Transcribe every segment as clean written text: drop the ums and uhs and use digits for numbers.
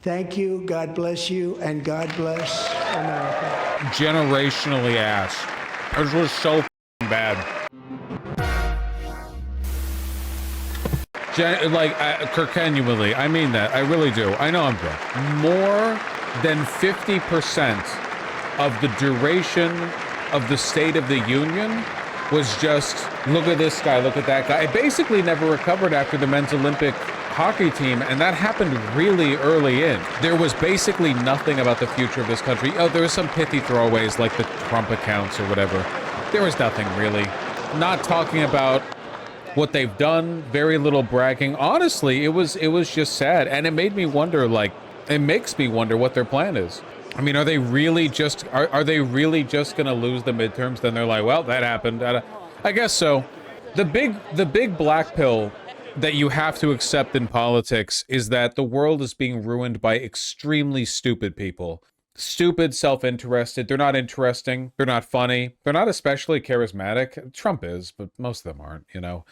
Thank you, God bless you, and God bless America. Generationally ass. It was so f***ing bad. Genuinely, I mean that. I really do. I know I'm drunk. More than 50% of the duration of the State of the Union was just, look at this guy, look at that guy. It basically never recovered after the men's Olympic hockey team, and that happened really early in. There was basically nothing about the future of this country. Oh, there was some pithy throwaways like the Trump accounts or whatever. There was nothing really. Not talking about what they've done, very little bragging. Honestly, it was just sad, and it made me wonder, like, it makes me wonder what their plan is. I mean, are they really just are they really just gonna lose the midterms? Then they're like, well, that happened. I guess so. The big black pill that you have to accept in politics is that the world is being ruined by extremely stupid people. Stupid, self-interested. They're not interesting. They're not funny. They're not especially charismatic. Trump is, but most of them aren't, you know.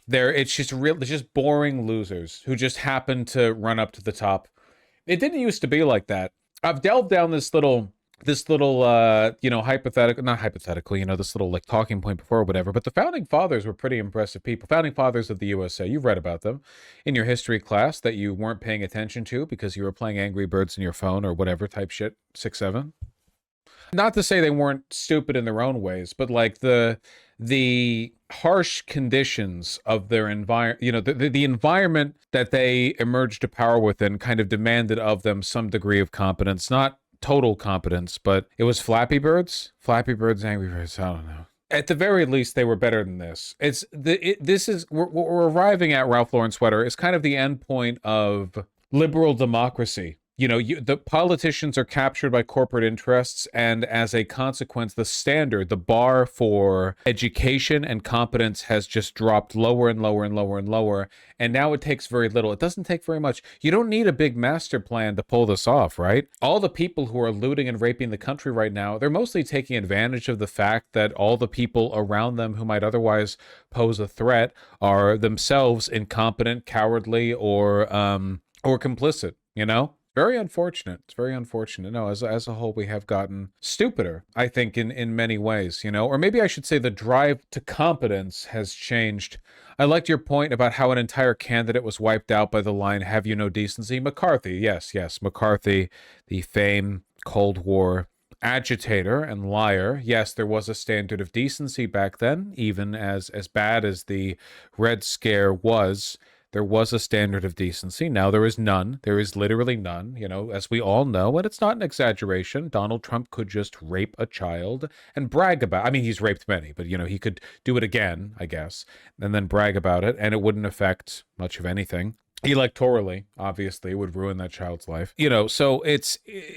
It's just boring losers who just happen to run up to the top. It didn't used to be like that. I've delved down this little hypothetical, not hypothetical, this little like talking point before or whatever, but the founding fathers were pretty impressive people. Founding fathers of the USA. You've read about them in your history class that you weren't paying attention to because you were playing Angry Birds in your phone or whatever type shit, 6-7. Not to say they weren't stupid in their own ways, but like the harsh conditions of their environment, the environment that they emerged to power within kind of demanded of them some degree of competence, not total competence, but it was Flappy Birds, Angry Birds, I don't know. At the very least, they were better than this. We're arriving at Ralph Lauren sweater is kind of the end point of liberal democracy. The politicians are captured by corporate interests, and as a consequence, the bar for education and competence has just dropped lower and lower and lower and lower, and now it takes very little. It doesn't take very much. You don't need a big master plan to pull this off, right? All the people who are looting and raping the country right now, they're mostly taking advantage of the fact that all the people around them who might otherwise pose a threat are themselves incompetent, cowardly, or complicit, Very unfortunate. It's very unfortunate. No, as a whole, we have gotten stupider, I think, in many ways, Or maybe I should say the drive to competence has changed. I liked your point about how an entire candidate was wiped out by the line, "Have you no decency?" McCarthy, yes, McCarthy, the famed Cold War agitator and liar. Yes, there was a standard of decency back then, even as bad as the Red Scare was. There was a standard of decency. Now there is none. There is literally none, as we all know, and it's not an exaggeration. Donald Trump could just rape a child and brag about it. I mean, he's raped many, but, he could do it again, I guess, and then brag about it, and it wouldn't affect much of anything. Electorally, obviously, it would ruin that child's life. So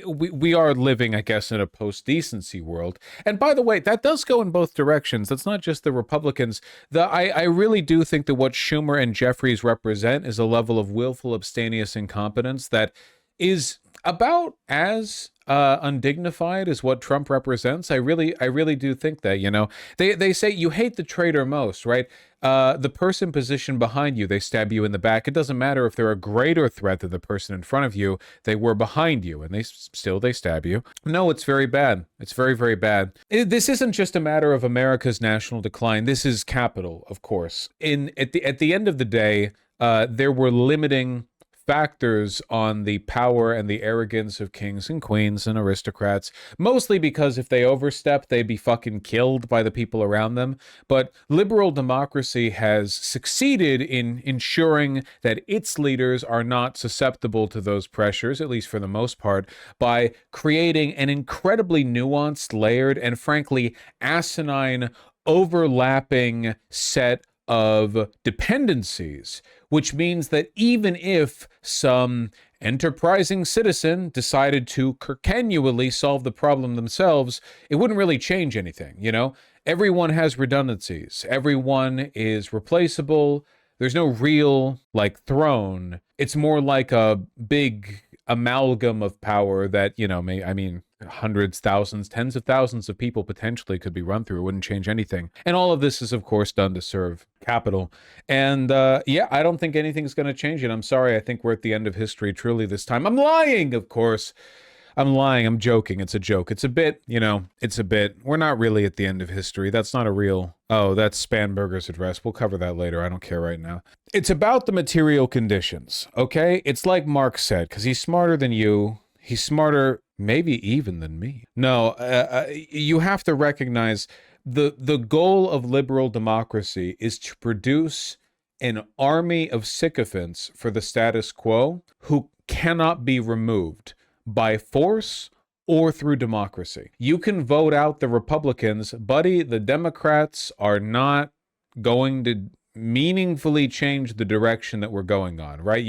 we are living, I guess, in a post-decency world. And by the way, that does go in both directions. That's not just the Republicans. I really do think that what Schumer and Jeffries represent is a level of willful, abstemious incompetence that is about as undignified as what Trump represents. I really do think that, they say you hate the traitor most, right? The person positioned behind you, they stab you in the back. It doesn't matter if they're a greater threat than the person in front of you. They were behind you, and they stab you. No, it's very bad. It's very, very bad. This isn't just a matter of America's national decline. This is capital, of course. At the end of the day, there were limiting factors on the power and the arrogance of kings and queens and aristocrats, mostly because if they overstep, they'd be fucking killed by the people around them. But liberal democracy has succeeded in ensuring that its leaders are not susceptible to those pressures, at least for the most part, by creating an incredibly nuanced, layered, and frankly asinine overlapping set of dependencies, which means that even if some enterprising citizen decided to continually solve the problem themselves, it wouldn't really change anything, Everyone has redundancies. Everyone is replaceable. There's no real, throne. It's more like a big amalgam of power that, hundreds, thousands, tens of thousands of people potentially could be run through. It wouldn't change anything. And all of this is, of course, done to serve capital. And yeah, I don't think anything's going to change it. I'm sorry. I think we're at the end of history truly this time. I'm lying, of course. I'm lying. I'm joking. It's a joke. It's a bit, it's a bit. We're not really at the end of history. That's not a real. Oh, that's Spanberger's address. We'll cover that later. I don't care right now. It's about the material conditions, okay? It's like Marx said, because he's smarter than you. He's smarter, maybe even than me. No, you have to recognize the goal of liberal democracy is to produce an army of sycophants for the status quo who cannot be removed by force or through democracy. You can vote out the Republicans, buddy. The Democrats are not going to meaningfully change the direction that we're going on, right?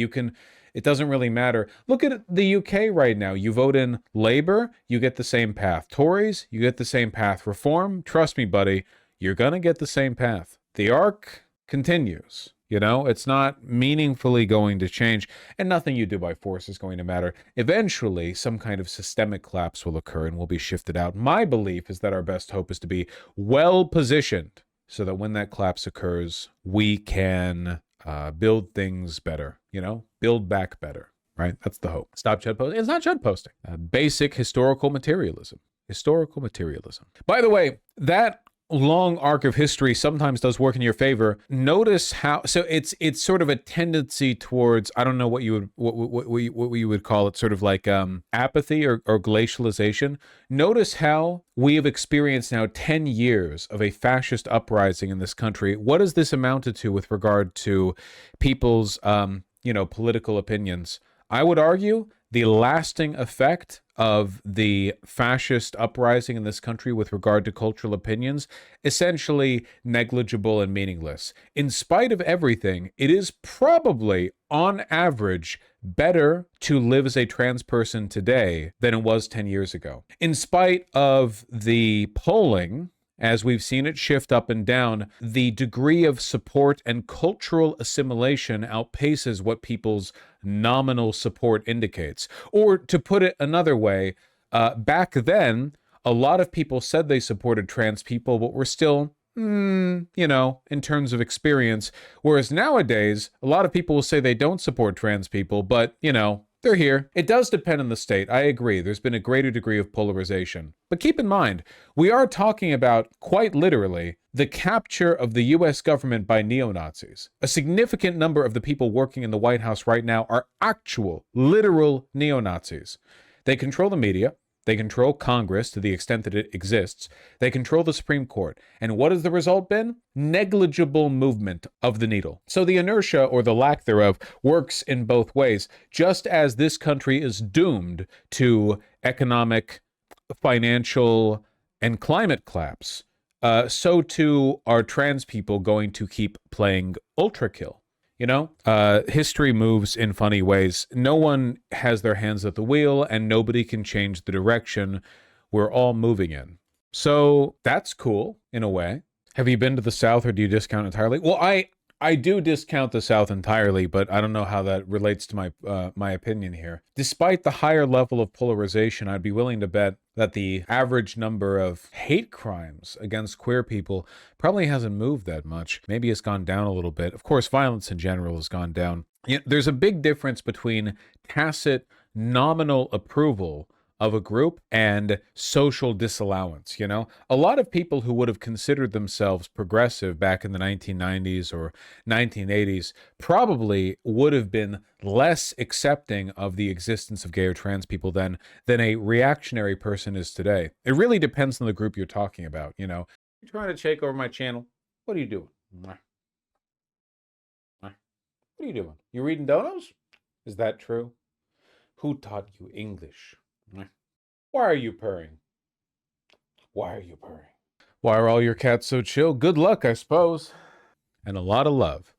It doesn't really matter. Look at the UK right now. You vote in Labour, you get the same path. Tories, you get the same path. Reform, trust me, buddy, you're going to get the same path. The arc continues. It's not meaningfully going to change, and nothing you do by force is going to matter. Eventually, some kind of systemic collapse will occur and will be shifted out. My belief is that our best hope is to be well positioned so that when that collapse occurs, we can build things better, build back better, right? That's the hope. Stop Chud posting. It's not Chud posting. Basic historical materialism. Historical materialism. By the way, that long arc of history sometimes does work in your favor. Notice how it's sort of a tendency towards, I don't know what you would call it, sort of like apathy or glacialization. Notice how we have experienced now 10 years of a fascist uprising in this country. What has this amounted to with regard to people's political opinions? I would argue the lasting effect of the fascist uprising in this country with regard to cultural opinions, essentially negligible and meaningless. In spite of everything, it is probably, on average, better to live as a trans person today than it was 10 years ago. In spite of the polling, as we've seen it shift up and down, the degree of support and cultural assimilation outpaces what people's nominal support indicates. Or to put it another way, back then, a lot of people said they supported trans people, but were still, in terms of experience. Whereas nowadays, a lot of people will say they don't support trans people, but, they're here. It does depend on the state. I agree. There's been a greater degree of polarization. But keep in mind, we are talking about, quite literally, the capture of the U.S. government by neo-Nazis. A significant number of the people working in the White House right now are actual, literal neo-Nazis. They control the media. They control Congress to the extent that it exists. They control the Supreme Court. And what has the result been? Negligible movement of the needle. So the inertia, or the lack thereof, works in both ways. Just as this country is doomed to economic, financial, and climate collapse, so too are trans people going to keep playing ultra kill. History moves in funny ways. No one has their hands at the wheel, and nobody can change the direction we're all moving in. So that's cool, in a way. Have you been to the South, or do you discount entirely? Well, I do discount the South entirely, but I don't know how that relates to my opinion here. Despite the higher level of polarization, I'd be willing to bet that the average number of hate crimes against queer people probably hasn't moved that much. Maybe it's gone down a little bit. Of course, violence in general has gone down. There's a big difference between tacit, nominal approval of a group and social disallowance. A lot of people who would have considered themselves progressive back in the 1990s or 1980s probably would have been less accepting of the existence of gay or trans people than a reactionary person is today. It really depends on the group you're talking about. You're trying to take over my channel. What are you doing? What are you doing? You reading donos? Is that true? Who taught you English? Why are you purring? Why are you purring? Why are all your cats so chill? Good luck, I suppose. And a lot of love.